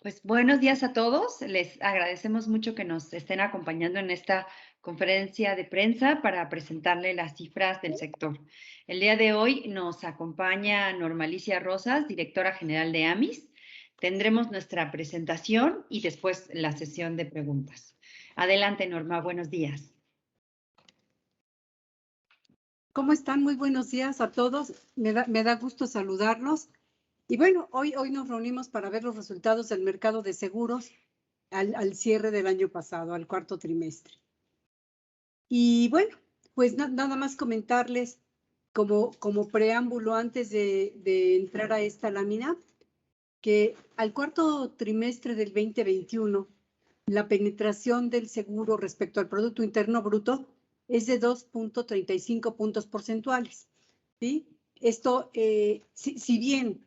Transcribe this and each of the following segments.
Pues buenos días a todos. Les agradecemos mucho que nos estén acompañando en esta conferencia de prensa para presentarle las cifras del sector. El día de hoy nos acompaña Normalicia Rosas, directora general de AMIS. Tendremos nuestra presentación y después la sesión de preguntas. Adelante, Norma, buenos días. ¿Cómo están? Muy buenos días a todos. Me da gusto saludarlos. Y bueno, hoy nos reunimos para ver los resultados del mercado de seguros al cierre del año pasado, al cuarto trimestre. Y bueno, pues nada más comentarles como preámbulo antes de entrar a esta lámina, que al cuarto trimestre del 2021, la penetración del seguro respecto al Producto Interno Bruto es de 2.35 puntos porcentuales, ¿sí? Esto, si bien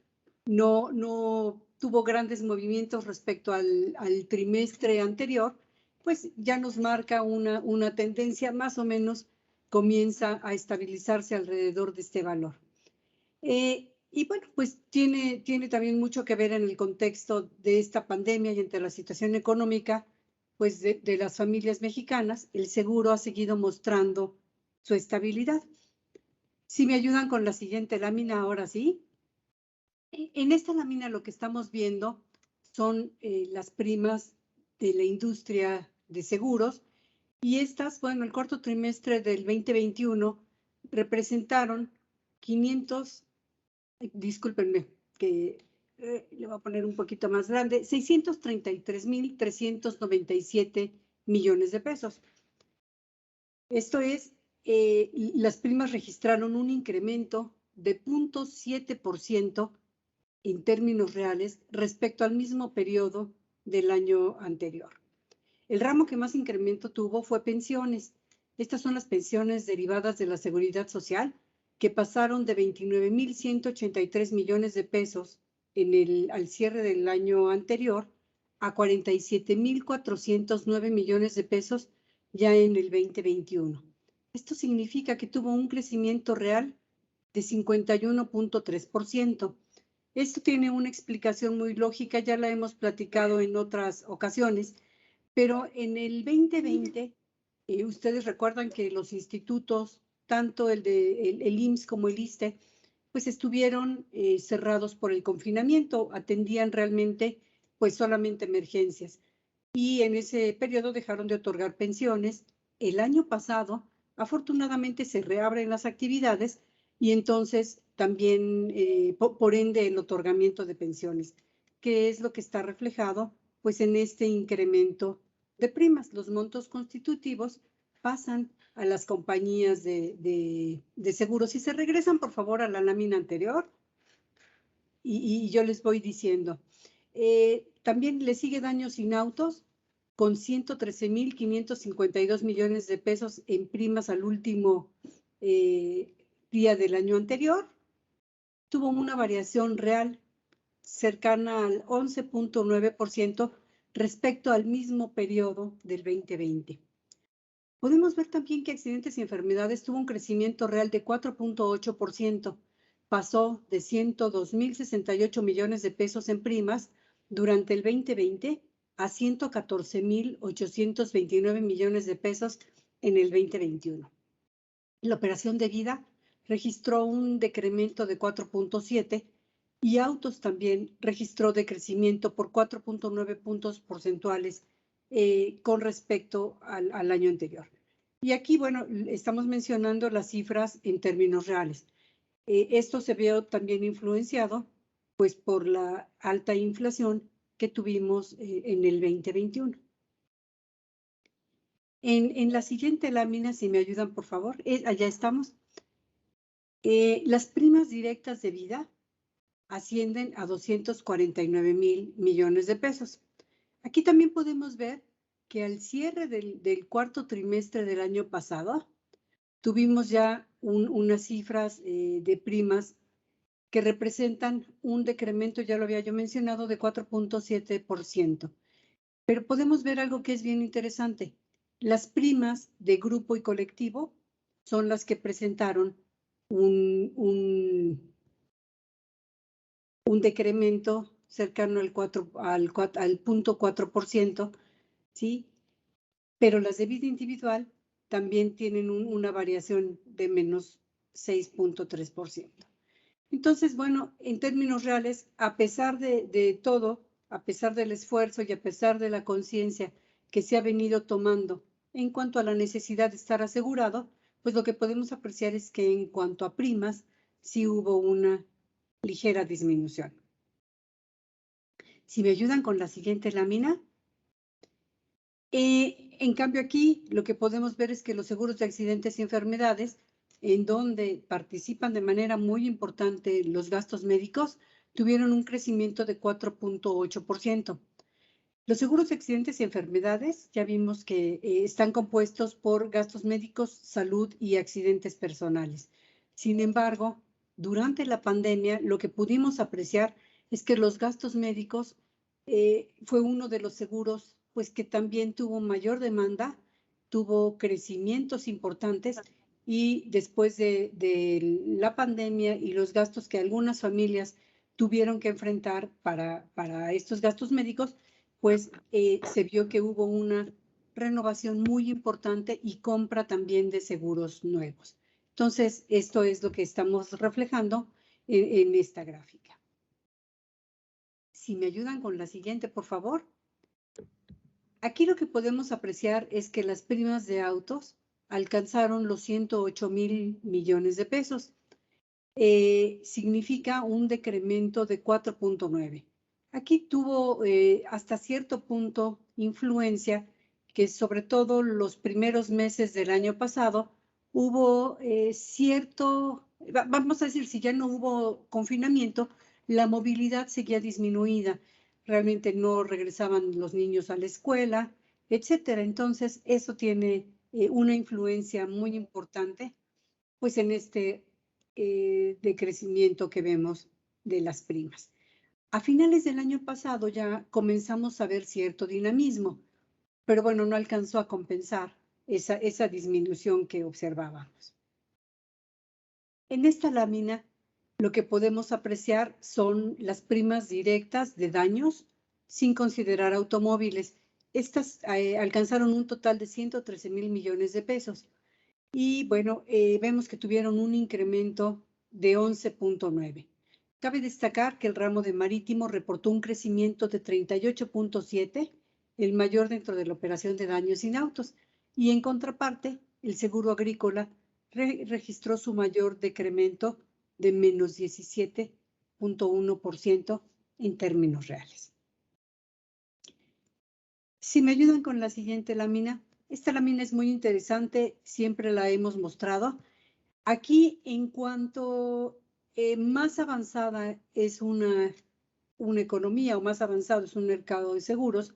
no tuvo grandes movimientos respecto al trimestre anterior, pues ya nos marca una tendencia, más o menos comienza a estabilizarse alrededor de este valor. Y bueno, pues tiene también mucho que ver en el contexto de esta pandemia y entre la situación económica, pues de las familias mexicanas. El seguro ha seguido mostrando su estabilidad. Si me ayudan con la siguiente lámina, ahora sí. En esta lámina lo que estamos viendo son las primas de la industria de seguros, y estas, bueno, el cuarto trimestre del 2021 representaron 500, discúlpenme, que le voy a poner un poquito más grande, 633,397 millones de pesos. Esto es, las primas registraron un incremento de 0.7% en términos reales respecto al mismo periodo del año anterior. El ramo que más incremento tuvo fue pensiones. Estas son las pensiones derivadas de la Seguridad Social, que pasaron de 29,183 millones de pesos al cierre del año anterior a 47,409 millones de pesos ya en el 2021. Esto significa que tuvo un crecimiento real de 51.3%. Esto tiene una explicación muy lógica, ya la hemos platicado en otras ocasiones, pero en el 2020, ustedes recuerdan que los institutos, tanto el IMSS como el ISSSTE, pues estuvieron cerrados por el confinamiento, atendían realmente pues solamente emergencias. Y en ese periodo dejaron de otorgar pensiones. El año pasado, afortunadamente, se reabren las actividades y entonces también, por ende, el otorgamiento de pensiones, que es lo que está reflejado pues en este incremento de primas. Los montos constitutivos pasan a las compañías de seguros. Si se regresan, por favor, a la lámina anterior, y yo les voy diciendo. También le sigue daños sin autos, con 113,552 millones de pesos en primas al último día del año anterior. Tuvo una variación real cercana al 11.9% respecto al mismo periodo del 2020. Podemos ver también que accidentes y enfermedades tuvo un crecimiento real de 4.8%. Pasó de 102,068 millones de pesos en primas durante el 2020 a 114,829 millones de pesos en el 2021. La operación de vida registró un decremento de 4.7%, y autos también registró decrecimiento por 4.9 puntos porcentuales con respecto al año anterior. Y aquí, bueno, estamos mencionando las cifras en términos reales. Esto se vio también influenciado pues por la alta inflación que tuvimos en el 2021. En la siguiente lámina, si me ayudan, por favor, allá estamos. Las primas directas de vida ascienden a 249,000 millones de pesos. Aquí también podemos ver que al cierre del cuarto trimestre del año pasado, tuvimos ya unas cifras de primas que representan un decremento, ya lo había yo mencionado, de 4.7%. Pero podemos ver algo que es bien interesante. Las primas de grupo y colectivo son las que presentaron un decremento cercano al 0.4%, ¿sí? Pero las de vida individual también tienen una variación de menos 6.3%. Entonces, bueno, en términos reales, a pesar de todo, a pesar del esfuerzo y a pesar de la conciencia que se ha venido tomando en cuanto a la necesidad de estar asegurado, pues lo que podemos apreciar es que en cuanto a primas, sí hubo una ligera disminución. Si me ayudan con la siguiente lámina. En cambio aquí lo que podemos ver es que los seguros de accidentes y enfermedades, en donde participan de manera muy importante los gastos médicos, tuvieron un crecimiento de 4.8%. Los seguros de accidentes y enfermedades, ya vimos que están compuestos por gastos médicos, salud y accidentes personales. Sin embargo, durante la pandemia, lo que pudimos apreciar es que los gastos médicos fue uno de los seguros pues que también tuvo mayor demanda, tuvo crecimientos importantes y después de la pandemia y los gastos que algunas familias tuvieron que enfrentar para estos gastos médicos, pues se vio que hubo una renovación muy importante y compra también de seguros nuevos. Entonces, esto es lo que estamos reflejando en esta gráfica. Si me ayudan con la siguiente, por favor. Aquí lo que podemos apreciar es que las primas de autos alcanzaron los 108,000 millones de pesos. Significa un decremento de 4.9. Aquí tuvo hasta cierto punto influencia que sobre todo los primeros meses del año pasado hubo vamos a decir, si ya no hubo confinamiento, la movilidad seguía disminuida. Realmente no regresaban los niños a la escuela, etcétera. Entonces, eso tiene una influencia muy importante, pues en este decrecimiento que vemos de las primas. A finales del año pasado ya comenzamos a ver cierto dinamismo, pero bueno, no alcanzó a compensar esa disminución que observábamos. En esta lámina, lo que podemos apreciar son las primas directas de daños sin considerar automóviles. Estas alcanzaron un total de 113,000 millones de pesos. Y bueno, vemos que tuvieron un incremento de 11.9. Cabe destacar que el ramo de marítimo reportó un crecimiento de 38.7, el mayor dentro de la operación de daños sin autos. Y en contraparte, el seguro agrícola registró su mayor decremento de menos 17.1% en términos reales. Si me ayudan con la siguiente lámina. Esta lámina es muy interesante, siempre la hemos mostrado. Aquí, en cuanto más avanzada es una economía o más avanzado es un mercado de seguros,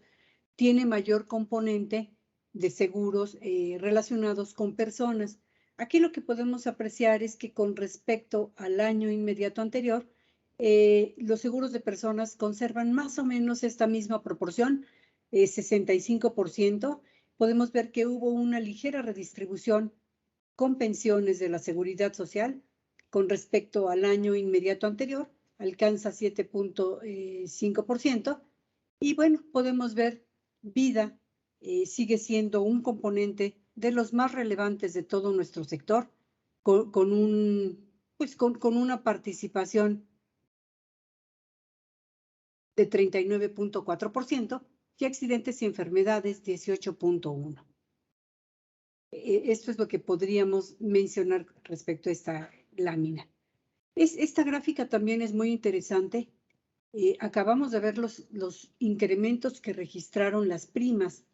tiene mayor componente de seguros relacionados con personas. Aquí lo que podemos apreciar es que con respecto al año inmediato anterior, los seguros de personas conservan más o menos esta misma proporción, 65%. Podemos ver que hubo una ligera redistribución con pensiones de la Seguridad Social con respecto al año inmediato anterior, alcanza 7.5%. Y bueno, podemos ver vida sigue siendo un componente de los más relevantes de todo nuestro sector, con una participación de 39.4% y accidentes y enfermedades 18.1%. Esto es lo que podríamos mencionar respecto a esta lámina. Esta gráfica también es muy interesante. Acabamos de ver los incrementos que registraron las primas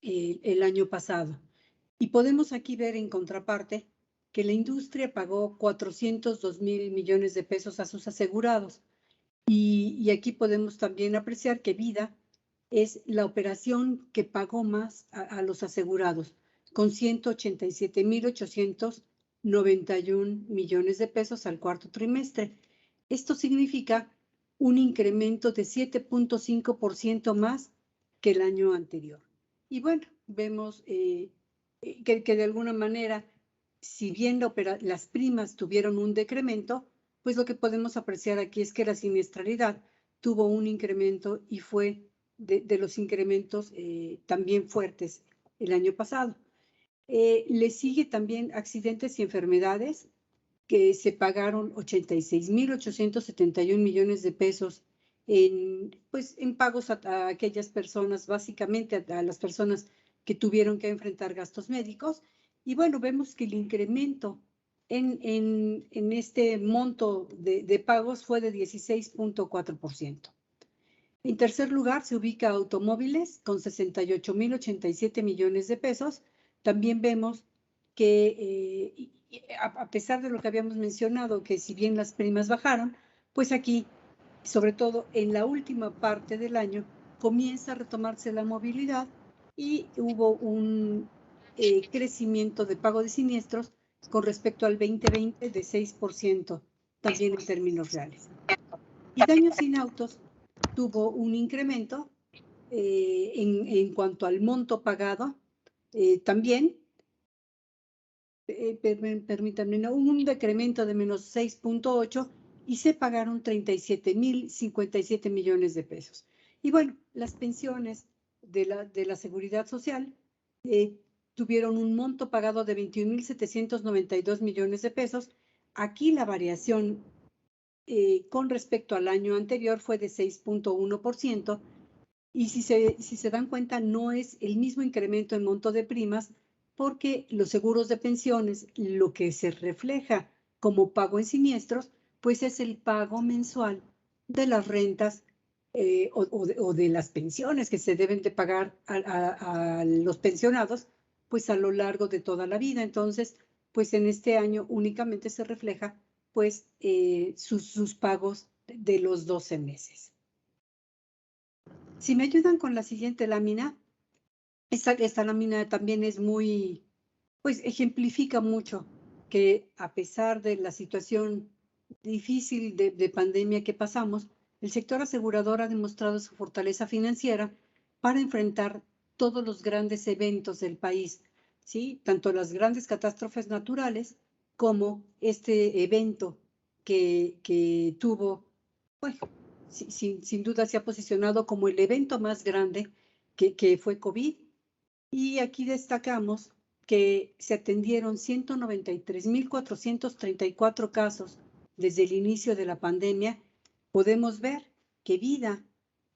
el año pasado. Y podemos aquí ver en contraparte que la industria pagó 402,000 millones de pesos a sus asegurados. Y aquí podemos también apreciar que Vida es la operación que pagó más a los asegurados, con 187,891 millones de pesos al cuarto trimestre. Esto significa un incremento de 7.5% más que el año anterior. Y bueno, vemos que de alguna manera, si bien las primas tuvieron un decremento, pues lo que podemos apreciar aquí es que la siniestralidad tuvo un incremento y fue de los incrementos también fuertes el año pasado. Le sigue también accidentes y enfermedades, que se pagaron 86,871 millones de pesos en pagos a aquellas personas, básicamente a las personas que tuvieron que enfrentar gastos médicos. Y bueno, vemos que el incremento en este monto de pagos fue de 16,4%. En tercer lugar, se ubica automóviles con 68,087 millones de pesos. También vemos que a pesar de lo que habíamos mencionado, que si bien las primas bajaron, pues aquí, sobre todo en la última parte del año, comienza a retomarse la movilidad y hubo un crecimiento de pago de siniestros con respecto al 2020 de 6%, también en términos reales. Y daños sin autos tuvo un incremento en cuanto al monto pagado, también, permítanme, ¿no? Un decremento de menos 6,8 y se pagaron 37,057 millones de pesos. Y bueno, las pensiones de la Seguridad Social tuvieron un monto pagado de 21,792 millones de pesos. Aquí la variación con respecto al año anterior fue de 6,1%, y si se dan cuenta, no es el mismo incremento en monto de primas, porque los seguros de pensiones, lo que se refleja como pago en siniestros, pues es el pago mensual de las rentas o de las pensiones que se deben de pagar a los pensionados, pues a lo largo de toda la vida. Entonces, pues en este año únicamente se refleja pues sus pagos de los 12 meses. Si me ayudan con la siguiente lámina, esta lámina también es muy, pues ejemplifica mucho que a pesar de la situación difícil de pandemia que pasamos, el sector asegurador ha demostrado su fortaleza financiera para enfrentar todos los grandes eventos del país, ¿sí? Tanto las grandes catástrofes naturales como este evento que tuvo, bueno, sin duda se ha posicionado como el evento más grande que fue COVID. Y aquí destacamos que se atendieron 193,434 casos desde el inicio de la pandemia. Podemos ver que Vida,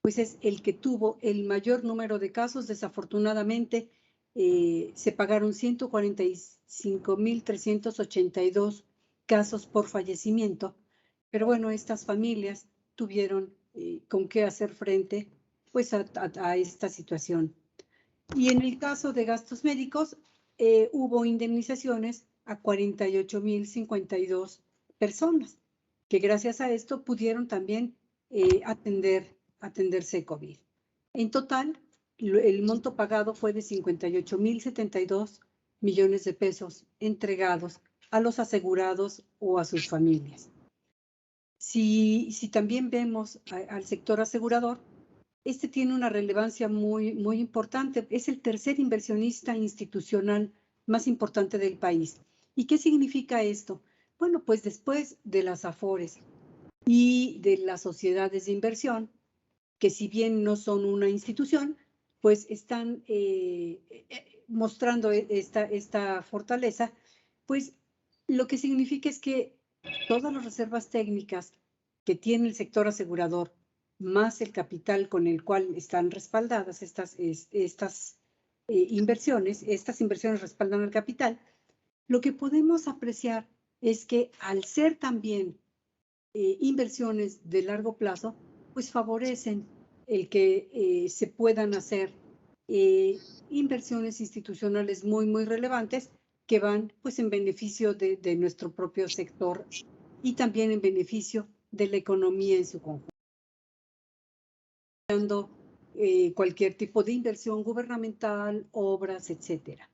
pues es el que tuvo el mayor número de casos. Desafortunadamente, se pagaron 145,382 casos por fallecimiento. Pero bueno, estas familias tuvieron con qué hacer frente pues a esta situación. Y en el caso de gastos médicos, hubo indemnizaciones a 48,052 personas, que gracias a esto pudieron también atenderse COVID. En total, el monto pagado fue de 58,072 millones de pesos entregados a los asegurados o a sus familias. Si también vemos al sector asegurador, este tiene una relevancia muy, muy importante. Es el tercer inversionista institucional más importante del país. ¿Y qué significa esto? Bueno, pues después de las AFORES y de las sociedades de inversión, que si bien no son una institución, pues están mostrando esta fortaleza, pues lo que significa es que todas las reservas técnicas que tiene el sector asegurador, más el capital con el cual están respaldadas estas inversiones respaldan el capital, lo que podemos apreciar es que al ser también inversiones de largo plazo, pues favorecen el que se puedan hacer inversiones institucionales muy, muy relevantes que van pues en beneficio de nuestro propio sector y también en beneficio de la economía en su conjunto. Cualquier tipo de inversión gubernamental, obras, etcétera.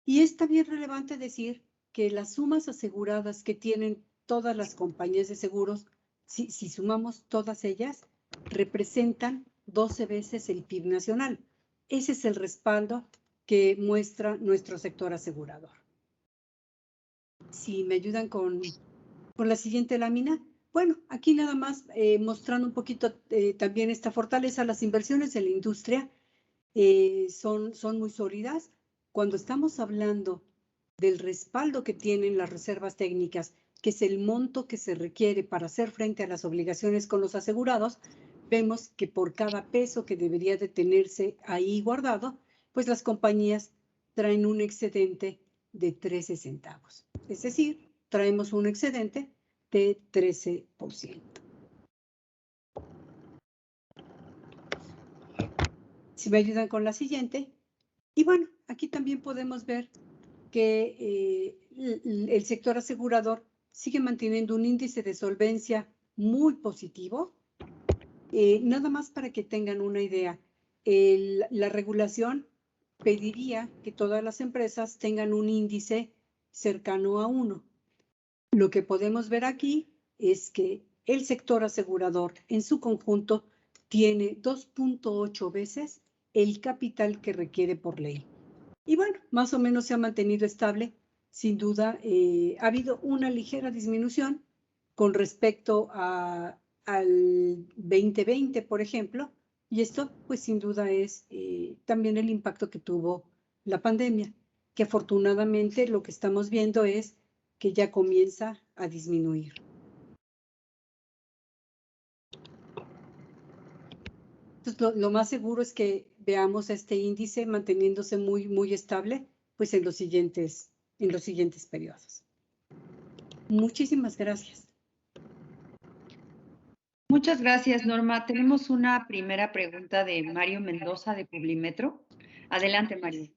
Y es también relevante decir que las sumas aseguradas que tienen todas las compañías de seguros, si sumamos todas ellas, representan 12 veces el PIB nacional. Ese es el respaldo que muestra nuestro sector asegurador. Si me ayudan con la siguiente lámina, bueno, aquí nada más mostrando un poquito también esta fortaleza. Las inversiones en la industria son muy sólidas. Cuando estamos hablando del respaldo que tienen las reservas técnicas, que es el monto que se requiere para hacer frente a las obligaciones con los asegurados, vemos que por cada peso que debería de tenerse ahí guardado, pues las compañías traen un excedente de 13 centavos. Es decir, traemos un excedente de 13%. Si me ayudan con la siguiente. Y bueno, aquí también podemos ver que el sector asegurador sigue manteniendo un índice de solvencia muy positivo. Nada más para que tengan una idea, la regulación pediría que todas las empresas tengan un índice cercano a 1. Lo que podemos ver aquí es que el sector asegurador en su conjunto tiene 2.8 veces el capital que requiere por ley. Y bueno, más o menos se ha mantenido estable. Sin duda, ha habido una ligera disminución con respecto al 2020, por ejemplo, y esto, pues sin duda, es también el impacto que tuvo la pandemia, que afortunadamente lo que estamos viendo es que ya comienza a disminuir. Entonces, lo más seguro es que veamos este índice manteniéndose muy, muy estable, pues en los siguientes periodos. Muchísimas gracias. Muchas gracias, Norma. Tenemos una primera pregunta de Mario Mendoza de Publimetro. Adelante, Mario.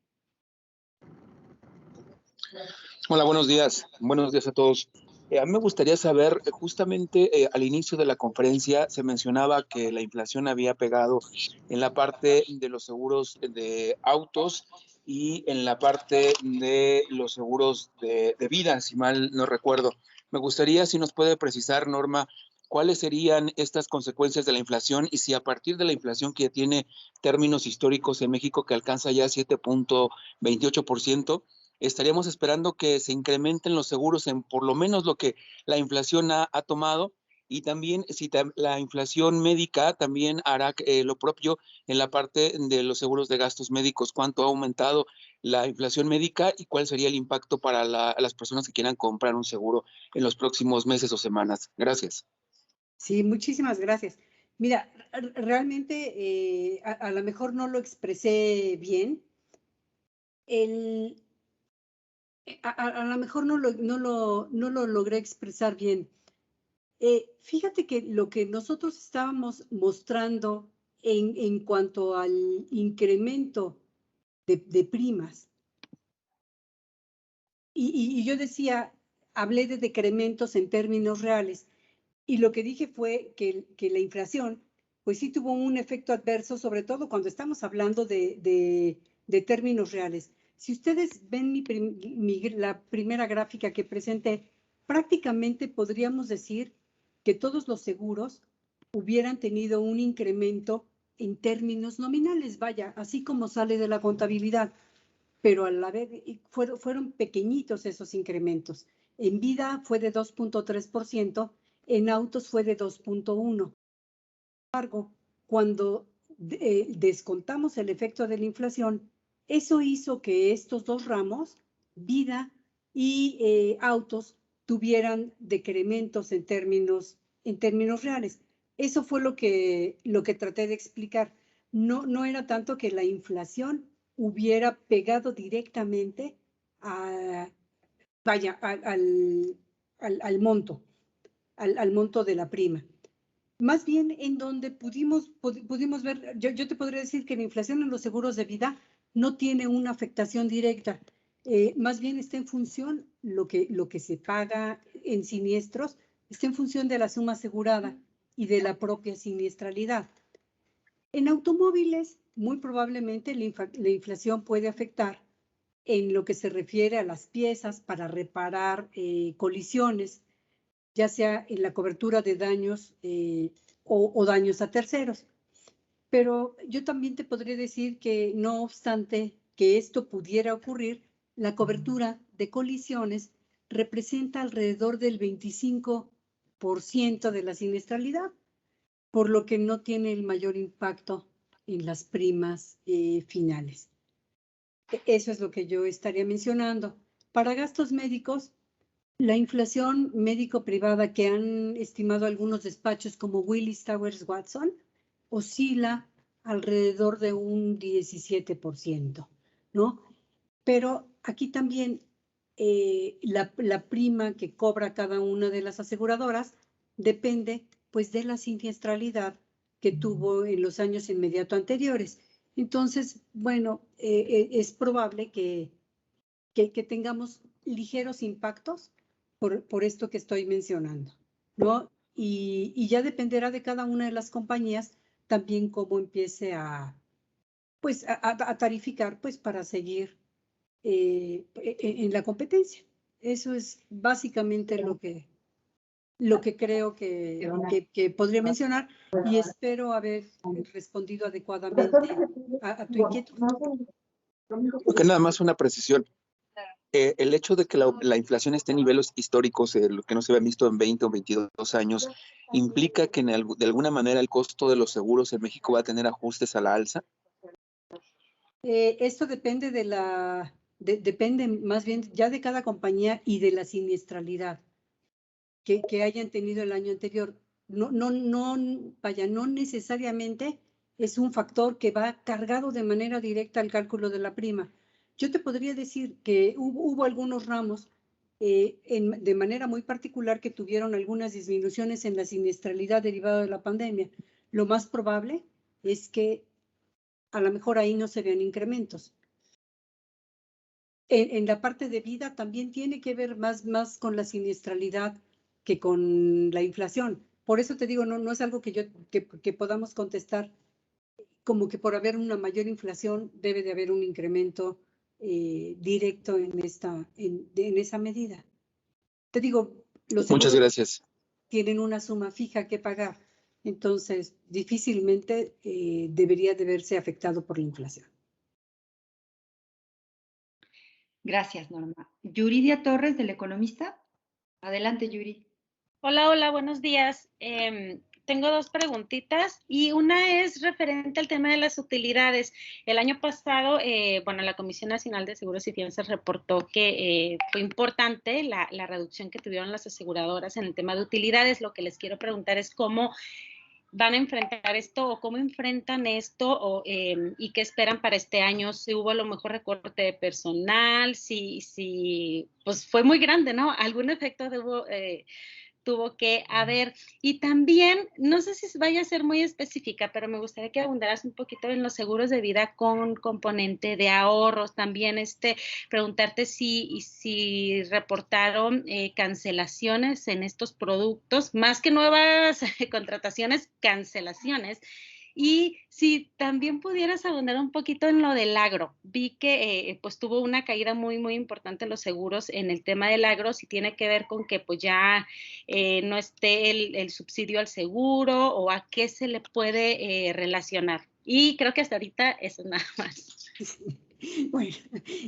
Hola, buenos días. Buenos días a todos. A mí me gustaría saber, justamente al inicio de la conferencia se mencionaba que la inflación había pegado en la parte de los seguros de autos y en la parte de los seguros de vida, si mal no recuerdo. Me gustaría si nos puede precisar, Norma, cuáles serían estas consecuencias de la inflación y si a partir de la inflación que tiene términos históricos en México que alcanza ya 7.28%, estaríamos esperando que se incrementen los seguros en por lo menos lo que la inflación ha tomado, y también si la inflación médica también hará lo propio en la parte de los seguros de gastos médicos, cuánto ha aumentado la inflación médica y cuál sería el impacto para las personas que quieran comprar un seguro en los próximos meses o semanas. Gracias. Sí, muchísimas gracias. Mira, realmente a lo mejor no lo expresé bien. A lo mejor no lo logré expresar bien. Fíjate que lo que nosotros estábamos mostrando en cuanto al incremento de primas, y yo decía, hablé de decrementos en términos reales, y lo que dije fue que la inflación, pues sí tuvo un efecto adverso, sobre todo cuando estamos hablando de términos reales. Si ustedes ven la primera gráfica que presenté, prácticamente podríamos decir que todos los seguros hubieran tenido un incremento en términos nominales, vaya, así como sale de la contabilidad, pero a la vez fueron pequeñitos esos incrementos. En vida fue de 2.3%, en autos fue de 2.1%. Sin embargo, cuando descontamos el efecto de la inflación, eso hizo que estos dos ramos, vida y autos, tuvieran decrementos en términos reales. Eso fue lo que traté de explicar. No era tanto que la inflación hubiera pegado directamente al monto, al monto de la prima. Más bien en donde pudimos ver, yo te podría decir que la inflación en los seguros de vida no tiene una afectación directa, más bien está en función, lo que se paga en siniestros, está en función de la suma asegurada y de la propia siniestralidad. En automóviles, muy probablemente la inflación puede afectar en lo que se refiere a las piezas para reparar colisiones, ya sea en la cobertura de daños o daños a terceros. Pero yo también te podría decir que no obstante que esto pudiera ocurrir, la cobertura de colisiones representa alrededor del 25 30% de la siniestralidad, por lo que no tiene el mayor impacto en las primas finales. Eso es lo que yo estaría mencionando. Para gastos médicos, la inflación médico-privada que han estimado algunos despachos como Willis Towers Watson oscila alrededor de un 17%, ¿no? Pero aquí también la prima que cobra cada una de las aseguradoras depende pues de la siniestralidad que tuvo en los años inmediato anteriores. Entonces, bueno, es probable que tengamos ligeros impactos por esto que estoy mencionando, ¿no? Y ya dependerá de cada una de las compañías también cómo empiece pues, a tarificar pues, para seguir en la competencia. Eso es básicamente lo que creo que podría mencionar y espero haber respondido adecuadamente a tu inquietud. Porque nada más una precisión. El hecho de que la inflación esté en niveles históricos, lo que no se había visto en 20 o 22 años, ¿implica que de alguna manera el costo de los seguros en México va a tener ajustes a la alza? Esto depende depende más bien ya de cada compañía y de la siniestralidad que hayan tenido el año anterior. No necesariamente es un factor que va cargado de manera directa al cálculo de la prima. Yo te podría decir que hubo algunos ramos de manera muy particular que tuvieron algunas disminuciones en la siniestralidad derivada de la pandemia. Lo más probable es que a lo mejor ahí no se vean incrementos. En la parte de vida también tiene que ver más con la siniestralidad que con la inflación. Por eso te digo, no es algo que podamos contestar como que por haber una mayor inflación debe de haber un incremento directo en esa medida. Te digo, los seguros Muchas gracias. tienen una suma fija que pagar, entonces difícilmente debería de verse afectado por la inflación. Gracias, Norma. Yuridia Torres, del Economista. Adelante, Yuri. Hola, buenos días. Tengo dos preguntitas y una es referente al tema de las utilidades. El año pasado, la Comisión Nacional de Seguros y Fianzas reportó que fue importante la reducción que tuvieron las aseguradoras en el tema de utilidades. Lo que les quiero preguntar es cómo van a enfrentar esto o cómo enfrentan esto y qué esperan para este año, si hubo a lo mejor recorte de personal, si pues fue muy grande, ¿no? Algún efecto tuvo que haber. Y también, no sé si vaya a ser muy específica, pero me gustaría que abundaras un poquito en los seguros de vida con componente de ahorros. También preguntarte si reportaron cancelaciones en estos productos, más que nuevas contrataciones, cancelaciones. Y si también pudieras abundar un poquito en lo del agro. Vi que pues tuvo una caída muy, muy importante en los seguros en el tema del agro, si tiene que ver con que pues ya no esté el subsidio al seguro o a qué se le puede relacionar. Y creo que hasta ahorita eso es nada más. Bueno,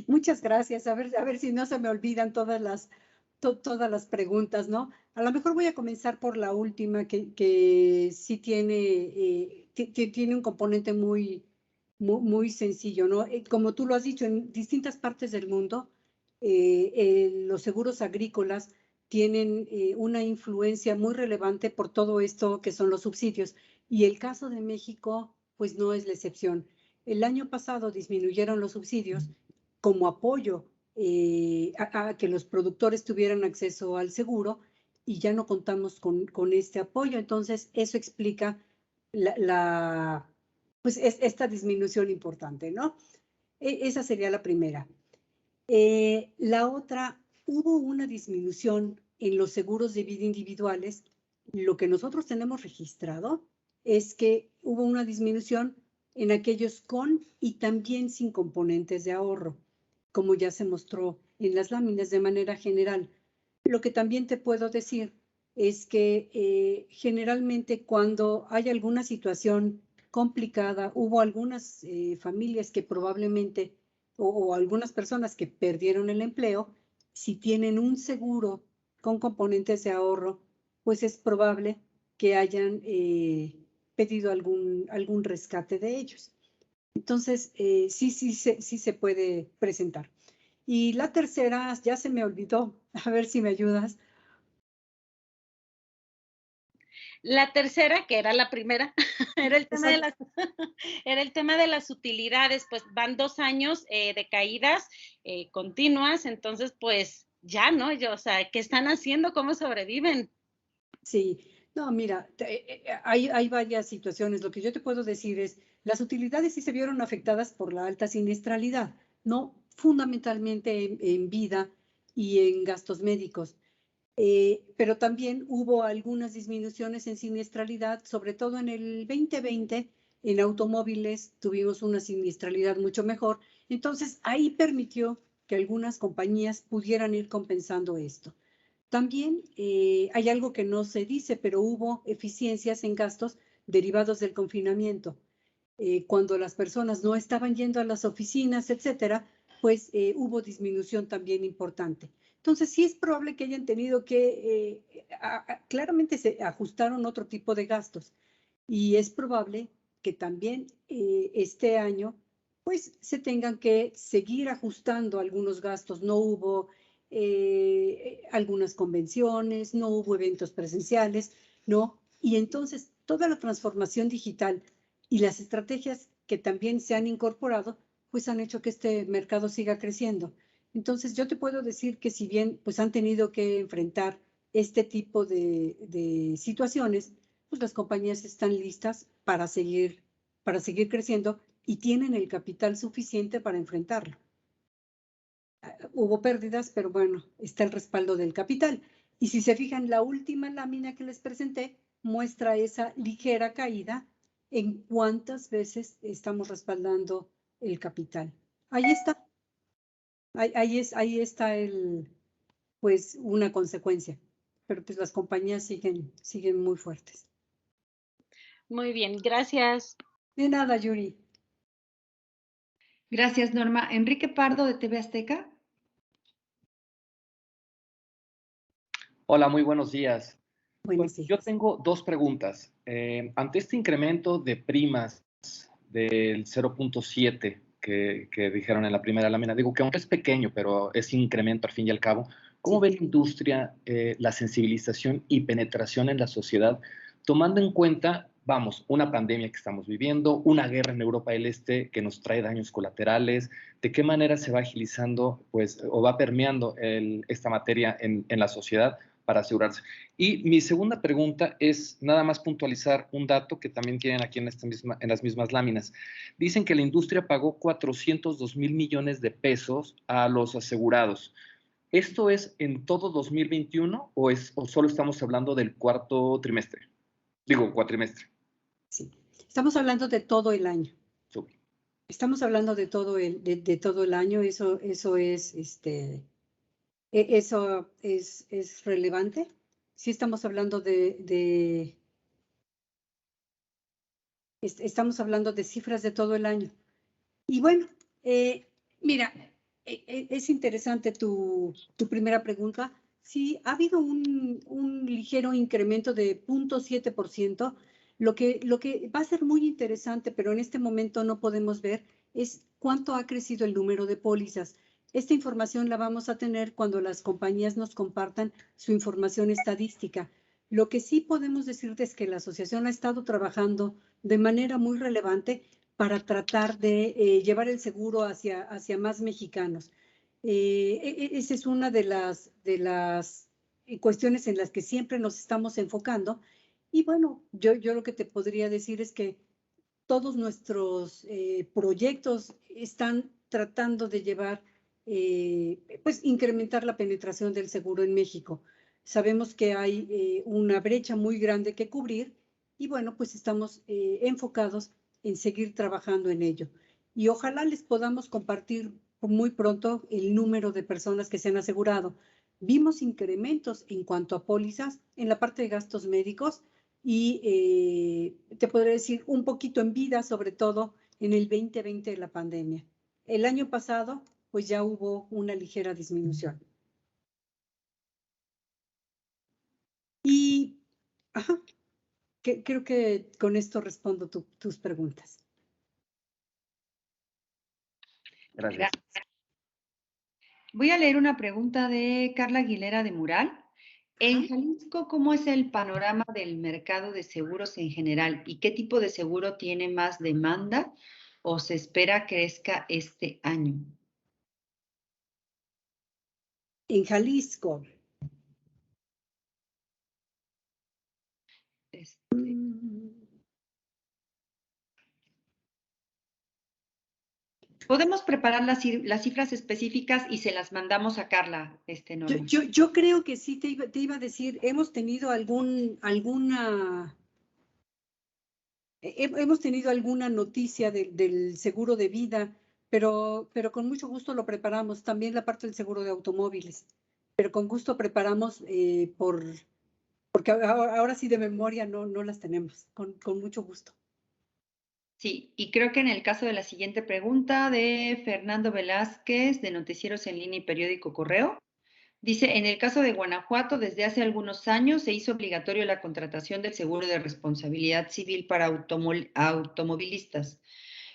muchas gracias. A ver si no se me olvidan todas las preguntas, ¿no? A lo mejor voy a comenzar por la última, que sí tiene un componente muy sencillo, ¿no? Como tú lo has dicho, en distintas partes del mundo, los seguros agrícolas tienen una influencia muy relevante por todo esto que son los subsidios. Y el caso de México, pues no es la excepción. El año pasado disminuyeron los subsidios como apoyo a que los productores tuvieran acceso al seguro y ya no contamos con este apoyo. Entonces, eso explica pues esta disminución importante, ¿no? Esa sería la primera. La otra, hubo una disminución en los seguros de vida individuales. Lo que nosotros tenemos registrado es que hubo una disminución en aquellos con y también sin componentes de ahorro, como ya se mostró en las láminas de manera general. Lo que también te puedo decir es que generalmente cuando hay alguna situación complicada, hubo algunas familias que probablemente o algunas personas que perdieron el empleo, si tienen un seguro con componentes de ahorro, pues es probable que hayan pedido algún rescate de ellos. Entonces, sí se puede presentar. Y la tercera, ya se me olvidó, a ver si me ayudas. La tercera, que era la primera, era el tema de era el tema de las utilidades, pues van 2 años de caídas continuas, entonces pues ya, ¿no? Yo, o sea, ¿qué están haciendo? ¿Cómo sobreviven? Sí, no, mira, hay varias situaciones. Lo que yo te puedo decir es, las utilidades sí se vieron afectadas por la alta siniestralidad, no fundamentalmente en vida y en gastos médicos. Pero también hubo algunas disminuciones en siniestralidad, sobre todo en el 2020, en automóviles tuvimos una siniestralidad mucho mejor. Entonces, ahí permitió que algunas compañías pudieran ir compensando esto. También hay algo que no se dice, pero hubo eficiencias en gastos derivados del confinamiento. Cuando las personas no estaban yendo a las oficinas, etcétera, pues hubo disminución también importante. Entonces, sí es probable que hayan tenido que, claramente se ajustaron otro tipo de gastos y es probable que también este año, pues se tengan que seguir ajustando algunos gastos. No hubo algunas convenciones, no hubo eventos presenciales, ¿no? Y entonces toda la transformación digital y las estrategias que también se han incorporado, pues han hecho que este mercado siga creciendo. Entonces, yo te puedo decir que si bien pues han tenido que enfrentar este tipo de situaciones, pues las compañías están listas para seguir creciendo y tienen el capital suficiente para enfrentarlo. Hubo pérdidas, pero bueno, está el respaldo del capital. Y si se fijan, la última lámina que les presenté muestra esa ligera caída en cuántas veces estamos respaldando el capital. Ahí está. Ahí está pues una consecuencia. Pero pues las compañías siguen muy fuertes. Muy bien, gracias. De nada, Yuri. Gracias, Norma. Enrique Pardo, de TV Azteca. Hola, muy buenos días. Buenos Pues yo días. tengo dos preguntas. Ante este incremento de primas del 0.7 que dijeron en la primera lámina, digo que aunque es pequeño, pero es incremento al fin y al cabo, ¿cómo Sí. ve la industria la sensibilización y penetración en la sociedad, tomando en cuenta, vamos, una pandemia que estamos viviendo, una guerra en Europa del Este que nos trae daños colaterales? ¿De qué manera se va agilizando, pues, o va permeando esta materia en la sociedad para asegurarse? Y mi segunda pregunta es nada más puntualizar un dato que también tienen aquí en las mismas láminas. Dicen que la industria pagó 402,000 millones de pesos a los asegurados. ¿Esto es en todo 2021 o solo estamos hablando del cuarto trimestre? Digo, cuatrimestre. Sí. Estamos hablando de todo el año. Súper. Estamos hablando de todo el año. Eso es relevante. Sí estamos hablando estamos hablando de cifras de todo el año. Y bueno, mira, es interesante tu primera pregunta. Sí, ha habido un ligero incremento de 0.7%. Lo que va a ser muy interesante, pero en este momento no podemos ver, es cuánto ha crecido el número de pólizas. Esta información la vamos a tener cuando las compañías nos compartan su información estadística. Lo que sí podemos decirte es que la asociación ha estado trabajando de manera muy relevante para tratar de llevar el seguro hacia más mexicanos. Esa es una de las cuestiones en las que siempre nos estamos enfocando. Y bueno, yo lo que te podría decir es que todos nuestros proyectos están tratando de llevar, pues incrementar la penetración del seguro en México. Sabemos que hay una brecha muy grande que cubrir y bueno, pues estamos enfocados en seguir trabajando en ello. Y ojalá les podamos compartir muy pronto el número de personas que se han asegurado. Vimos incrementos en cuanto a pólizas en la parte de gastos médicos y te podré decir un poquito en vida, sobre todo en el 2020 de la pandemia. El año pasado, pues ya hubo una ligera disminución. Y Ajá. Creo que con esto respondo tus preguntas. Gracias. Voy a leer una pregunta de Carla Aguilera de Mural. En Jalisco, ¿cómo es el panorama del mercado de seguros en general? ¿Y qué tipo de seguro tiene más demanda o se espera crezca este año? En Jalisco. Podemos preparar las cifras específicas y se las mandamos a Carla, Norma. Yo creo que sí te iba a decir, hemos tenido alguna noticia del seguro de vida, pero con mucho gusto lo preparamos. También la parte del seguro de automóviles, pero con gusto preparamos porque ahora sí de memoria no las tenemos, con mucho gusto. Sí, y creo que en el caso de la siguiente pregunta de Fernando Velázquez, de Noticieros en Línea y Periódico Correo, dice, en el caso de Guanajuato, desde hace algunos años se hizo obligatorio la contratación del seguro de responsabilidad civil para automovilistas.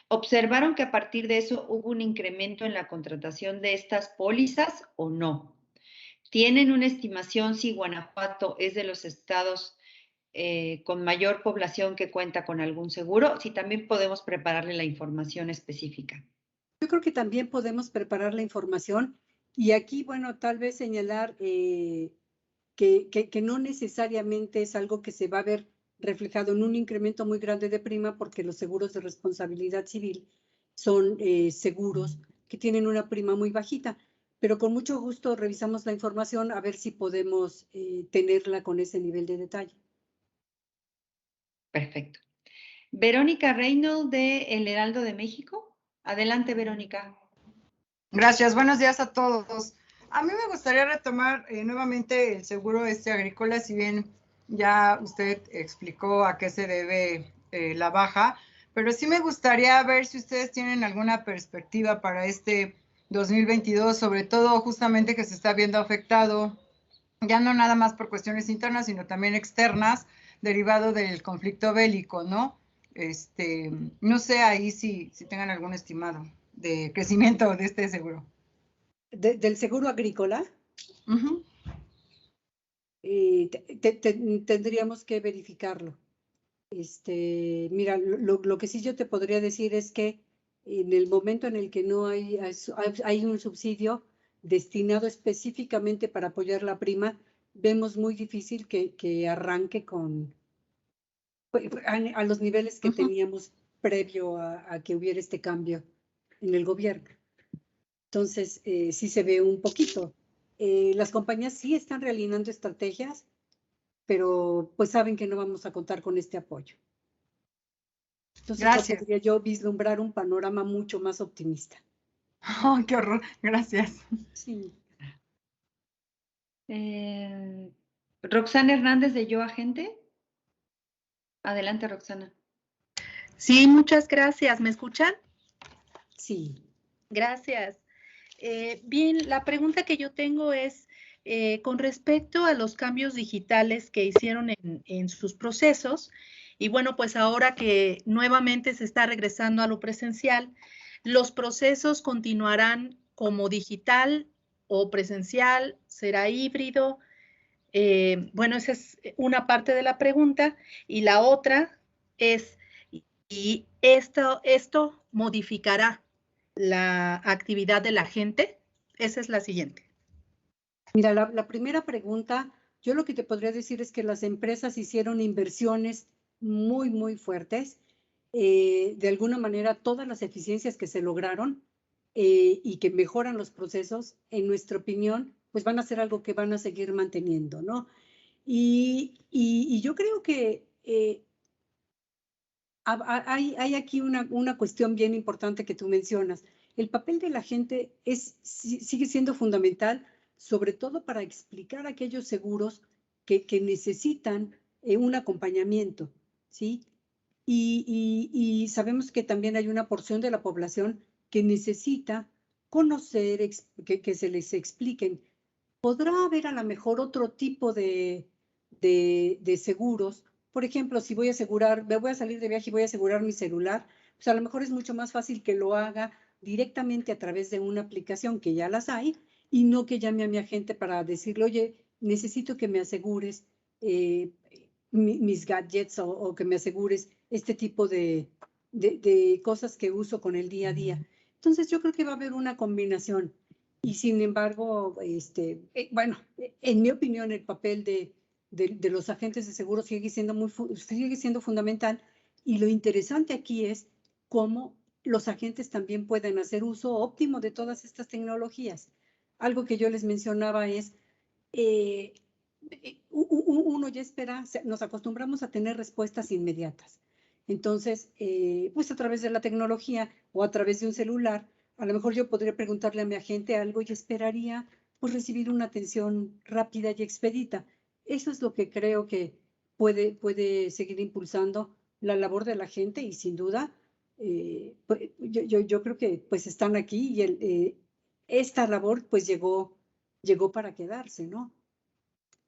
¿Observaron que a partir de eso hubo un incremento en la contratación de estas pólizas o no? ¿Tienen una estimación si Guanajuato es de los estados con mayor población que cuenta con algún seguro? Si también podemos prepararle la información específica. Yo creo que también podemos preparar la información y aquí, bueno, tal vez señalar que no necesariamente es algo que se va a ver reflejado en un incremento muy grande de prima porque los seguros de responsabilidad civil son seguros que tienen una prima muy bajita, pero con mucho gusto revisamos la información a ver si podemos tenerla con ese nivel de detalle. Perfecto. Verónica Reynolds de El Heraldo de México. Adelante, Verónica. Gracias, buenos días a todos. A mí me gustaría retomar nuevamente el seguro agrícola, si bien ya usted explicó a qué se debe la baja, pero sí me gustaría ver si ustedes tienen alguna perspectiva para este 2022, sobre todo justamente que se está viendo afectado, ya no nada más por cuestiones internas, sino también externas, derivado del conflicto bélico, ¿no? No sé ahí si tengan algún estimado de crecimiento de este seguro. ¿Del seguro agrícola? Uh-huh. Tendríamos que verificarlo. Mira, lo que sí yo te podría decir es que en el momento en el que no hay un subsidio destinado específicamente para apoyar la prima, vemos muy difícil que arranque a los niveles que teníamos previo a que hubiera este cambio en el gobierno. Entonces, sí se ve un poquito. Las compañías sí están realineando estrategias, pero pues saben que no vamos a contar con este apoyo. Entonces, no podría yo vislumbrar un panorama mucho más optimista. Oh, qué horror. Gracias. Sí. Roxana Hernández de Yo Agente. Adelante, Roxana. Sí, muchas gracias. ¿Me escuchan? Sí. Gracias. Bien, la pregunta que yo tengo es con respecto a los cambios digitales que hicieron en sus procesos, y bueno, pues ahora que nuevamente se está regresando a lo presencial, ¿los procesos continuarán como digital o presencial? ¿Será híbrido? Bueno, esa es una parte de la pregunta, y la otra es, ¿y esto modificará la actividad de la gente? Esa es la siguiente. Mira, la primera pregunta, yo lo que te podría decir es que las empresas hicieron inversiones muy, muy fuertes. De alguna manera, todas las eficiencias que se lograron y que mejoran los procesos, en nuestra opinión, pues van a ser algo que van a seguir manteniendo, ¿no? Y yo creo que hay aquí una cuestión bien importante que tú mencionas. El papel de la gente sigue siendo fundamental, sobre todo para explicar aquellos seguros que necesitan un acompañamiento, ¿sí? Y sabemos que también hay una porción de la población que necesita conocer, que se les expliquen. Podrá haber a lo mejor otro tipo de de seguros. Por ejemplo, si voy a asegurar, me voy a salir de viaje y voy a asegurar mi celular, pues a lo mejor es mucho más fácil que lo haga directamente a través de una aplicación, que ya las hay, y no que llame a mi agente para decirle, oye, necesito que me asegures mis gadgets o que me asegures este tipo de cosas que uso con el día a día. Entonces yo creo que va a haber una combinación. Y sin embargo, bueno, en mi opinión, el papel de los agentes de seguro sigue siendo fundamental. Y lo interesante aquí es cómo los agentes también pueden hacer uso óptimo de todas estas tecnologías. Algo que yo les mencionaba es, uno ya espera, nos acostumbramos a tener respuestas inmediatas. Entonces, pues a través de la tecnología o a través de un celular, a lo mejor yo podría preguntarle a mi agente algo y esperaría pues recibir una atención rápida y expedita. Eso es lo que creo que puede seguir impulsando la labor de la gente y sin duda, pues, yo creo que pues están aquí y esta labor pues llegó para quedarse, ¿no?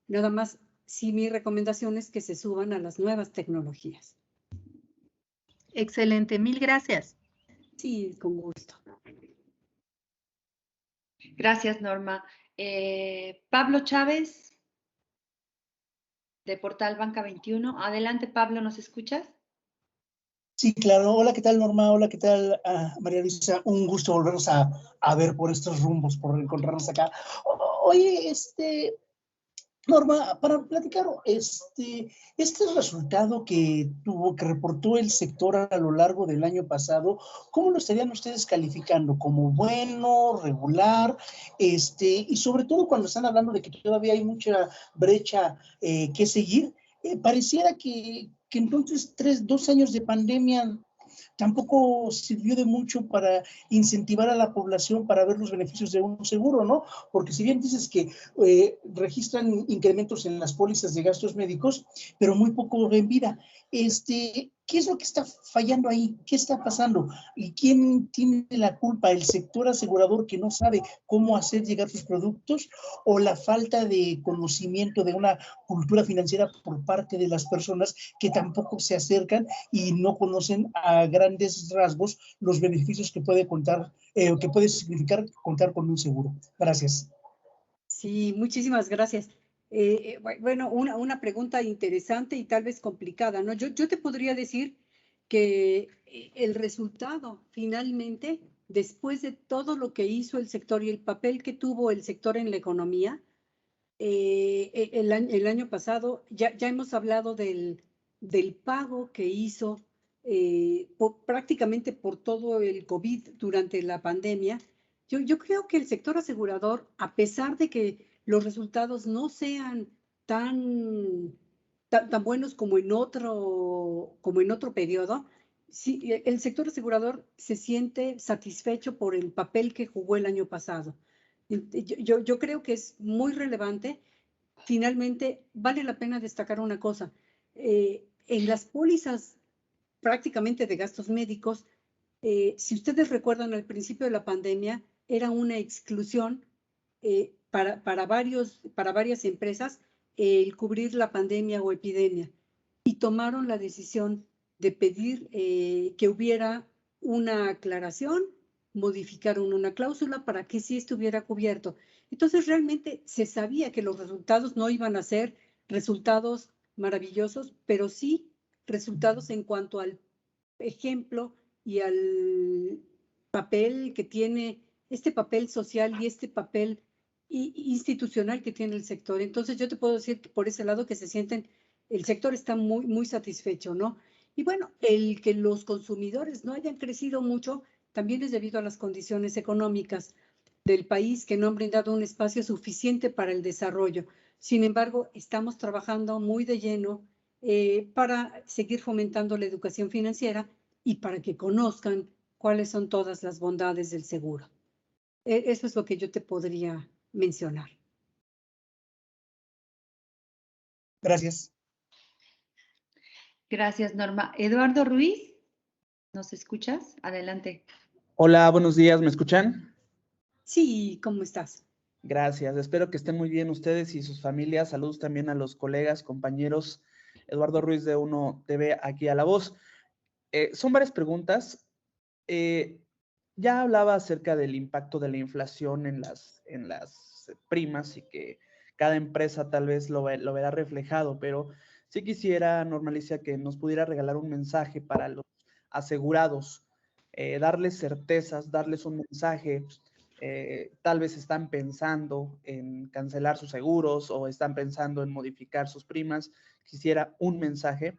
Nada más, sí, mi recomendación es que se suban a las nuevas tecnologías. Excelente, mil gracias. Sí, con gusto. Gracias, Norma. Pablo Chávez, de Portal Banca 21. Adelante, Pablo, ¿nos escuchas? Sí, claro. Hola, ¿qué tal, Norma? Hola, ¿qué tal, María Luisa? Un gusto volvernos a ver por estos rumbos, por encontrarnos acá. Oye, Norma, para platicar, este resultado que reportó el sector a lo largo del año pasado, ¿cómo lo estarían ustedes calificando? ¿Como bueno, regular? Y sobre todo cuando están hablando de que todavía hay mucha brecha que seguir, pareciera que entonces 2 años de pandemia tampoco sirvió de mucho para incentivar a la población para ver los beneficios de un seguro, ¿no? Porque si bien dices que registran incrementos en las pólizas de gastos médicos, pero muy poco en vida. ¿Qué es lo que está fallando ahí? ¿Qué está pasando? ¿Y quién tiene la culpa? ¿El sector asegurador que no sabe cómo hacer llegar sus productos o la falta de conocimiento de una cultura financiera por parte de las personas que tampoco se acercan y no conocen a grandes rasgos los beneficios que puede que puede significar contar con un seguro? Gracias. Sí, muchísimas gracias. Bueno, una pregunta interesante y tal vez complicada, ¿no? Yo te podría decir que el resultado finalmente, después de todo lo que hizo el sector y el papel que tuvo el sector en la economía, el año pasado ya hemos hablado del pago que hizo prácticamente por todo el COVID durante la pandemia. Yo creo que el sector asegurador, a pesar de que los resultados no sean tan buenos como en otro periodo, sí, el sector asegurador se siente satisfecho por el papel que jugó el año pasado. Yo creo que es muy relevante. Finalmente, vale la pena destacar una cosa. En las pólizas prácticamente de gastos médicos, si ustedes recuerdan, al principio de la pandemia era una exclusión para varias empresas el cubrir la pandemia o epidemia, y tomaron la decisión de pedir que hubiera una aclaración, modificaron una cláusula para que sí estuviera cubierto. Entonces realmente se sabía que los resultados no iban a ser resultados maravillosos, pero sí resultados en cuanto al ejemplo y al papel que tiene, este papel social y este papel institucional que tiene el sector. Entonces yo te puedo decir que por ese lado que se sienten, el sector está muy, muy satisfecho, ¿no? Y bueno, el que los consumidores no hayan crecido mucho también es debido a las condiciones económicas del país, que no han brindado un espacio suficiente para el desarrollo. Sin embargo, estamos trabajando muy de lleno para seguir fomentando la educación financiera y para que conozcan cuáles son todas las bondades del seguro. Eso es lo que yo te podría mencionar. Gracias. Gracias, Norma. Eduardo Ruiz, ¿nos escuchas? Adelante. Hola, buenos días, ¿me escuchan? Sí, ¿cómo estás? Gracias. Espero que estén muy bien ustedes y sus familias. Saludos también a los colegas, compañeros. Eduardo Ruiz de Uno TV aquí a La Voz. Son varias preguntas. Ya hablaba acerca del impacto de la inflación en las primas y que cada empresa tal vez lo verá reflejado, pero sí quisiera, Normalicia, que nos pudiera regalar un mensaje para los asegurados, darles certezas, darles un mensaje. Tal vez están pensando en cancelar sus seguros o están pensando en modificar sus primas. Quisiera un mensaje.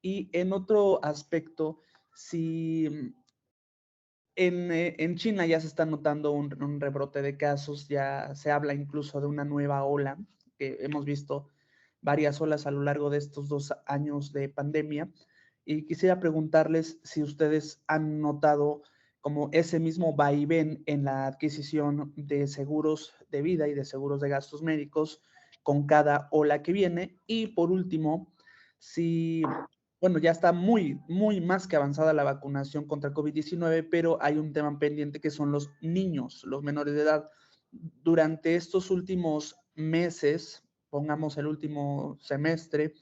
Y en otro aspecto, si en China ya se está notando un rebrote de casos, ya se habla incluso de una nueva ola, que hemos visto varias olas a lo largo de estos 2 años de pandemia, y quisiera preguntarles si ustedes han notado como ese mismo vaivén en la adquisición de seguros de vida y de seguros de gastos médicos con cada ola que viene, y por último, si bueno, ya está muy más que avanzada la vacunación contra COVID-19, pero hay un tema pendiente que son los niños, los menores de edad. Durante estos últimos meses, pongamos el último semestre,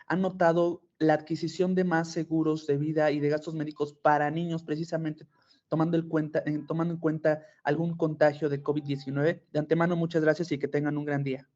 han notado la adquisición de más seguros de vida y de gastos médicos para niños, precisamente tomando en cuenta algún contagio de COVID-19. De antemano, muchas gracias y que tengan un gran día.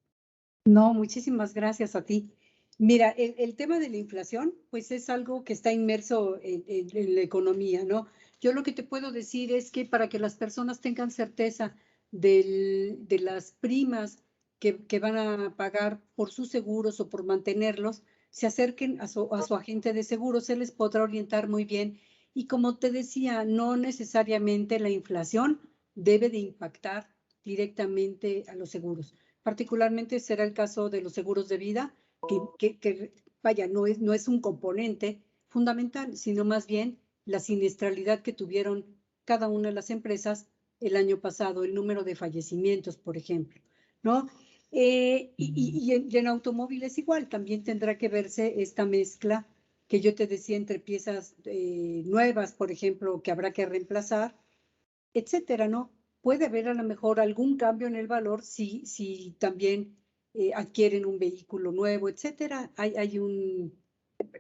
No, muchísimas gracias a ti. Mira, el tema de la inflación, pues es algo que está inmerso en la economía, ¿no? Yo lo que te puedo decir es que para que las personas tengan certeza de las primas que van a pagar por sus seguros o por mantenerlos, se acerquen a su agente de seguros, se les podrá orientar muy bien. Y como te decía, no necesariamente la inflación debe de impactar directamente a los seguros. Particularmente será el caso de los seguros de vida, que vaya, no es un componente fundamental, sino más bien la siniestralidad que tuvieron cada una de las empresas el año pasado, el número de fallecimientos, por ejemplo, ¿no? Y en automóviles igual, también tendrá que verse esta mezcla que yo te decía entre piezas nuevas, por ejemplo, que habrá que reemplazar, etcétera, ¿no? Puede haber a lo mejor algún cambio en el valor si también adquieren un vehículo nuevo, etcétera.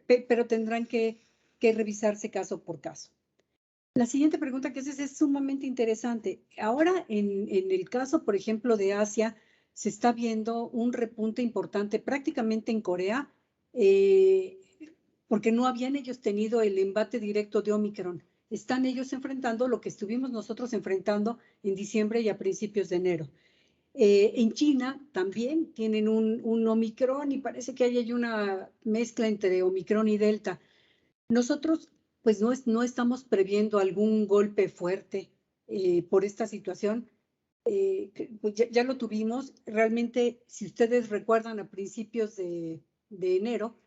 Pero tendrán que revisarse caso por caso. La siguiente pregunta que haces es sumamente interesante. Ahora, en el caso, por ejemplo, de Asia, se está viendo un repunte importante prácticamente en Corea, porque no habían ellos tenido el embate directo de Omicron. Están ellos enfrentando lo que estuvimos nosotros enfrentando en diciembre y a principios de enero. En China también tienen un Omicron y parece que hay una mezcla entre Omicron y Delta. Nosotros pues no estamos previendo algún golpe fuerte por esta situación. Pues ya lo tuvimos. Realmente, si ustedes recuerdan, a principios de enero,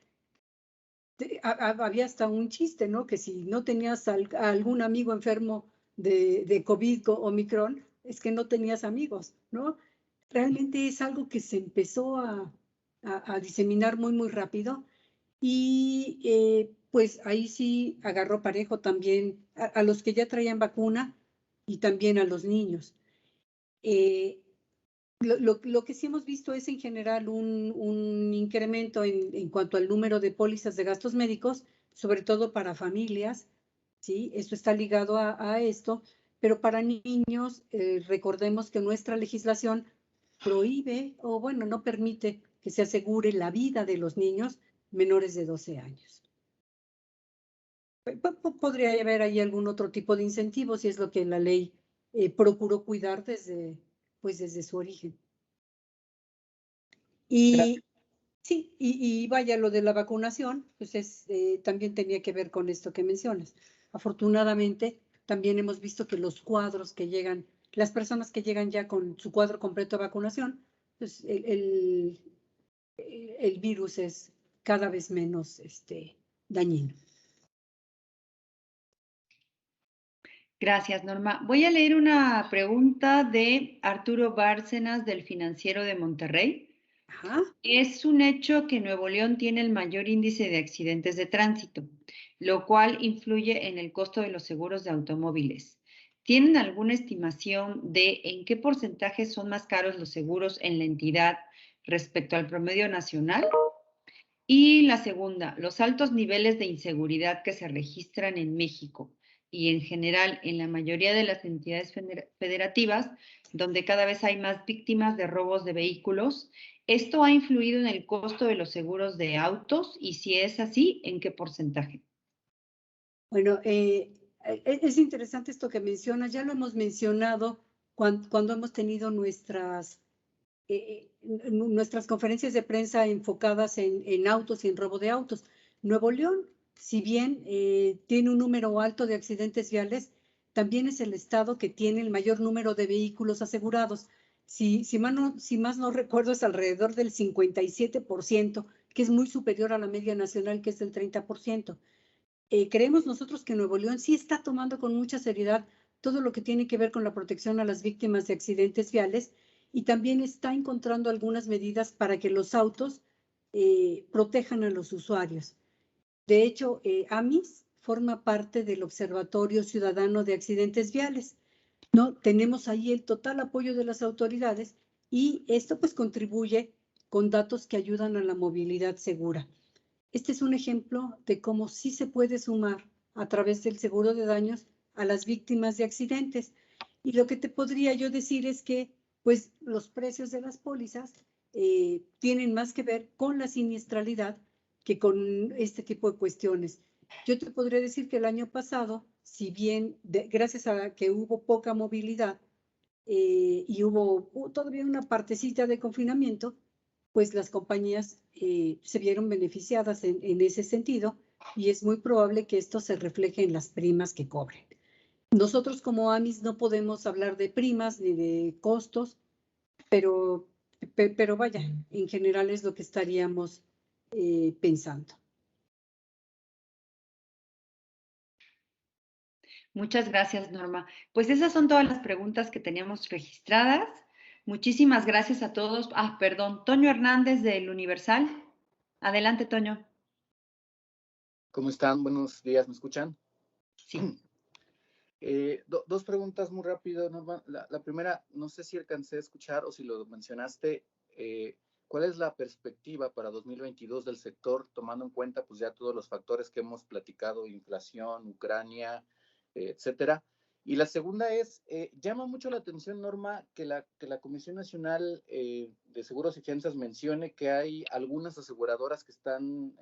había hasta un chiste, ¿no? Que si no tenías a algún amigo enfermo de COVID o Omicron, es que no tenías amigos, ¿no? Realmente es algo que se empezó a diseminar muy rápido y pues ahí sí agarró parejo también a los que ya traían vacuna y también a los niños. Lo que sí hemos visto es en general un incremento en cuanto al número de pólizas de gastos médicos, sobre todo para familias, ¿sí? Esto está ligado a esto, pero para niños, recordemos que nuestra legislación prohíbe, o bueno, no permite que se asegure la vida de los niños menores de 12 años. Podría haber ahí algún otro tipo de incentivo, si es lo que la ley procuró cuidar desde su origen. Y sí, y vaya, lo de la vacunación, pues también tenía que ver con esto que mencionas. Afortunadamente, también hemos visto que los cuadros que llegan, las personas que llegan ya con su cuadro completo de vacunación, pues el virus es cada vez menos dañino. Gracias, Norma. Voy a leer una pregunta de Arturo Bárcenas del Financiero de Monterrey. Ajá. Es un hecho que Nuevo León tiene el mayor índice de accidentes de tránsito, lo cual influye en el costo de los seguros de automóviles. ¿tienen alguna estimación de en qué porcentaje son más caros los seguros en la entidad respecto al promedio nacional? Y la segunda, los altos niveles de inseguridad que se registran en México y en general en la mayoría de las entidades federativas, donde cada vez hay más víctimas de robos de vehículos, ¿esto ha influido en el costo de los seguros de autos? Y si es así, ¿en qué porcentaje? Bueno, es interesante esto que mencionas, ya lo hemos mencionado cuando hemos tenido nuestras conferencias de prensa enfocadas en autos y en robo de autos. Nuevo León, si bien tiene un número alto de accidentes viales, también es el estado que tiene el mayor número de vehículos asegurados. Si más no recuerdo, es alrededor del 57%, que es muy superior a la media nacional, que es del 30%. Creemos nosotros que Nuevo León sí está tomando con mucha seriedad todo lo que tiene que ver con la protección a las víctimas de accidentes viales y también está encontrando algunas medidas para que los autos protejan a los usuarios. De hecho, AMIS forma parte del Observatorio Ciudadano de Accidentes Viales, ¿no? Tenemos ahí el total apoyo de las autoridades y esto pues contribuye con datos que ayudan a la movilidad segura. Este es un ejemplo de cómo sí se puede sumar a través del seguro de daños a las víctimas de accidentes. Y lo que te podría yo decir es que pues los precios de las pólizas tienen más que ver con la siniestralidad que con este tipo de cuestiones. Yo te podría decir que el año pasado, si bien gracias a que hubo poca movilidad y hubo todavía una partecita de confinamiento, pues las compañías se vieron beneficiadas en ese sentido y es muy probable que esto se refleje en las primas que cobren. Nosotros como AMIS no podemos hablar de primas ni de costos, pero vaya, en general es lo que estaríamos pensando. Muchas gracias, Norma. Pues esas son todas las preguntas que teníamos registradas. Muchísimas gracias a todos. Perdón, Toño Hernández del Universal. Adelante, Toño. ¿Cómo están? Buenos días, ¿me escuchan? Sí. Dos preguntas muy rápido, Norma. La primera, no sé si alcancé a escuchar o si lo mencionaste, ¿cuál es la perspectiva para 2022 del sector, tomando en cuenta pues ya todos los factores que hemos platicado, inflación, Ucrania, etcétera? Y la segunda es, llama mucho la atención, Norma, que la Comisión Nacional de Seguros y Fianzas mencione que hay algunas aseguradoras que están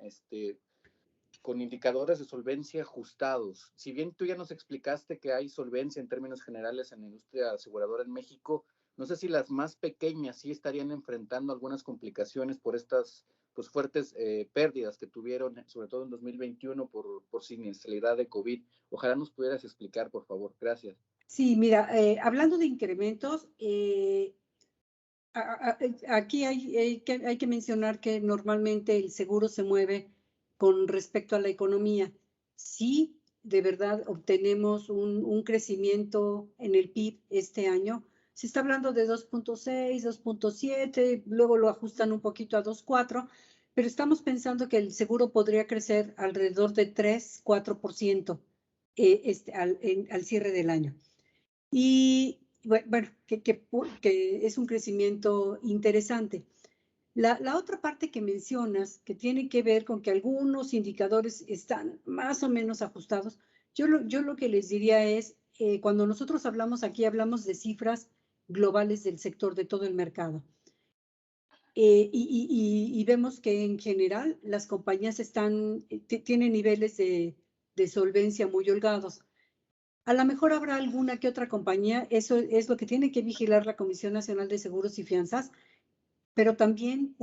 con indicadores de solvencia ajustados. Si bien tú ya nos explicaste que hay solvencia en términos generales en la industria aseguradora en México, no sé si las más pequeñas sí estarían enfrentando algunas complicaciones por estas pues, fuertes pérdidas que tuvieron, sobre todo en 2021 por siniestralidad de COVID. Ojalá nos pudieras explicar, por favor. Gracias. Sí, mira, hablando de incrementos, aquí hay que mencionar que normalmente el seguro se mueve con respecto a la economía. Sí, de verdad obtenemos un crecimiento en el PIB este año. Se está hablando de 2.6, 2.7, luego lo ajustan un poquito a 2.4, pero estamos pensando que el seguro podría crecer alrededor de 3, 4% al cierre del año. Y bueno, que es un crecimiento interesante. La otra parte que mencionas, que tiene que ver con que algunos indicadores están más o menos ajustados, yo lo que les diría es, cuando nosotros hablamos aquí, hablamos de cifras globales del sector, de todo el mercado. Y vemos que en general las compañías tienen niveles de solvencia muy holgados. A lo mejor habrá alguna que otra compañía, eso es lo que tiene que vigilar la Comisión Nacional de Seguros y Fianzas, pero también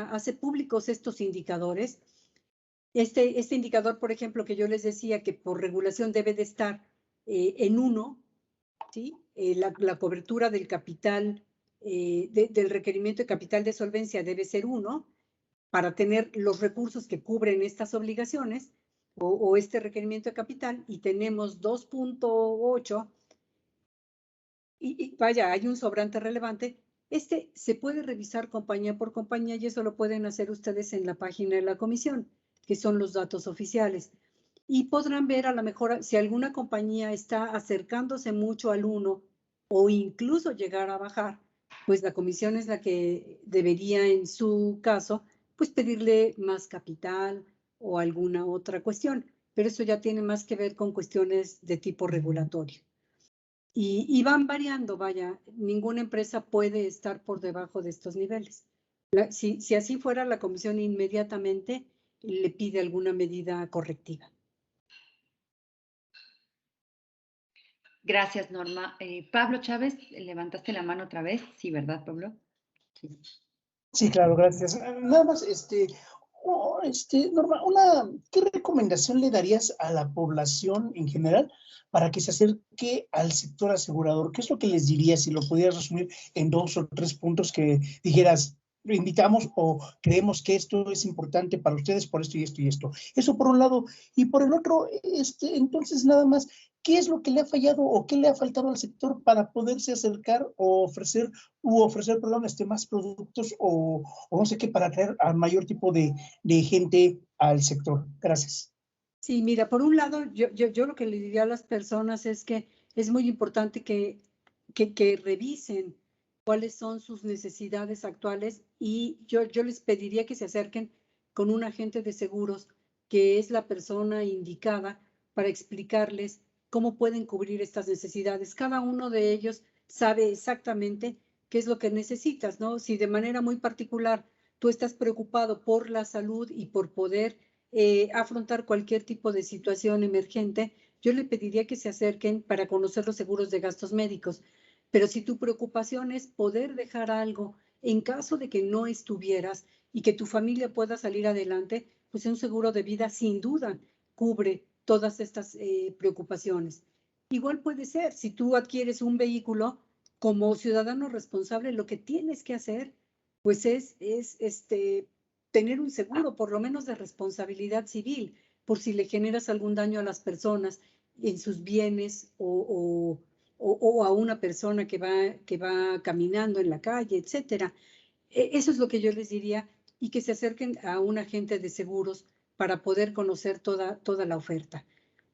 hace públicos estos indicadores. Este indicador, por ejemplo, que yo les decía que por regulación debe de estar en 1, ¿sí? La cobertura del capital, del requerimiento de capital de solvencia debe ser 1 para tener los recursos que cubren estas obligaciones o este requerimiento de capital, y tenemos 2.8 y vaya, hay un sobrante relevante. Se puede revisar compañía por compañía y eso lo pueden hacer ustedes en la página de la comisión, que son los datos oficiales. y podrán ver a lo mejor si alguna compañía está acercándose mucho al 1 o incluso llegar a bajar, pues la comisión es la que debería en su caso pues pedirle más capital o alguna otra cuestión, pero eso ya tiene más que ver con cuestiones de tipo regulatorio. Y van variando, vaya, ninguna empresa puede estar por debajo de estos niveles. Si así fuera, la comisión inmediatamente le pide alguna medida correctiva. Gracias, Norma. Pablo Chávez, levantaste la mano otra vez. Sí, ¿verdad, Pablo? Sí. Sí, claro, gracias. Nada más, Norma, ¿qué recomendación le darías a la población en general para que se acerque al sector asegurador? ¿Qué es lo que les dirías si lo pudieras resumir en 2 o 3 puntos que dijeras, invitamos o creemos que esto es importante para ustedes por esto y esto y esto? Eso por un lado. Y por el otro, entonces nada más, ¿qué es lo que le ha fallado o qué le ha faltado al sector para poderse acercar o ofrecer más productos o no sé qué para atraer al mayor tipo de gente al sector? Gracias. Sí, mira, por un lado, yo lo que le diría a las personas es que es muy importante que revisen cuáles son sus necesidades actuales y yo les pediría que se acerquen con un agente de seguros que es la persona indicada para explicarles cómo pueden cubrir estas necesidades. Cada uno de ellos sabe exactamente qué es lo que necesitas, ¿no? Si de manera muy particular tú estás preocupado por la salud y por poder afrontar cualquier tipo de situación emergente, yo le pediría que se acerquen para conocer los seguros de gastos médicos. Pero si tu preocupación es poder dejar algo en caso de que no estuvieras y que tu familia pueda salir adelante, pues un seguro de vida sin duda cubre todas estas preocupaciones. Igual puede ser, si tú adquieres un vehículo como ciudadano responsable, lo que tienes que hacer pues es tener un seguro, por lo menos de responsabilidad civil, por si le generas algún daño a las personas en sus bienes o a una persona que va caminando en la calle, etcétera. Eso es lo que yo les diría, y que se acerquen a un agente de seguros para poder conocer toda la oferta.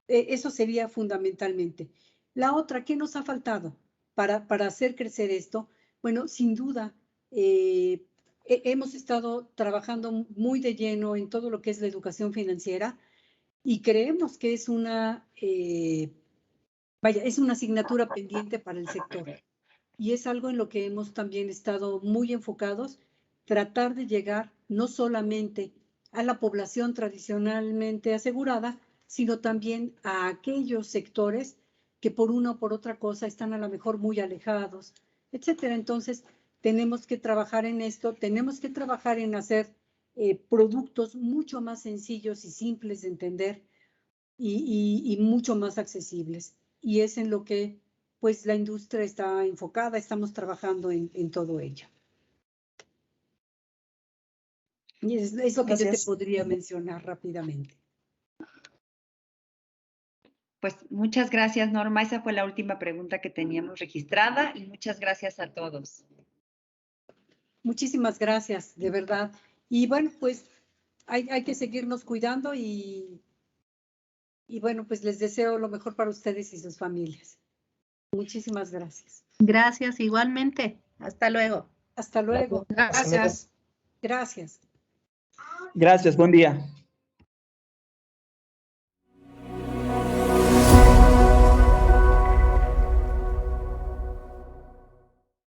Eso sería fundamentalmente. La otra, ¿qué nos ha faltado para hacer crecer esto? Bueno, sin duda, hemos estado trabajando muy de lleno en todo lo que es la educación financiera y creemos que es es una asignatura pendiente para el sector. Y es algo en lo que hemos también estado muy enfocados, tratar de llegar no solamente a la población tradicionalmente asegurada, sino también a aquellos sectores que por una o por otra cosa están a lo mejor muy alejados, etcétera. Entonces, tenemos que trabajar en esto, tenemos que trabajar en hacer productos mucho más sencillos y simples de entender y mucho más accesibles. Y es en lo que pues la industria está enfocada, estamos trabajando en todo ello. Y es lo que yo te podría mencionar rápidamente. Pues muchas gracias, Norma. Esa fue la última pregunta que teníamos registrada y muchas gracias a todos. Muchísimas gracias, de verdad. Y bueno, pues hay que seguirnos cuidando y bueno, pues les deseo lo mejor para ustedes y sus familias. Muchísimas gracias. Gracias, igualmente. Hasta luego. Hasta luego. Gracias. Gracias. Gracias, buen día.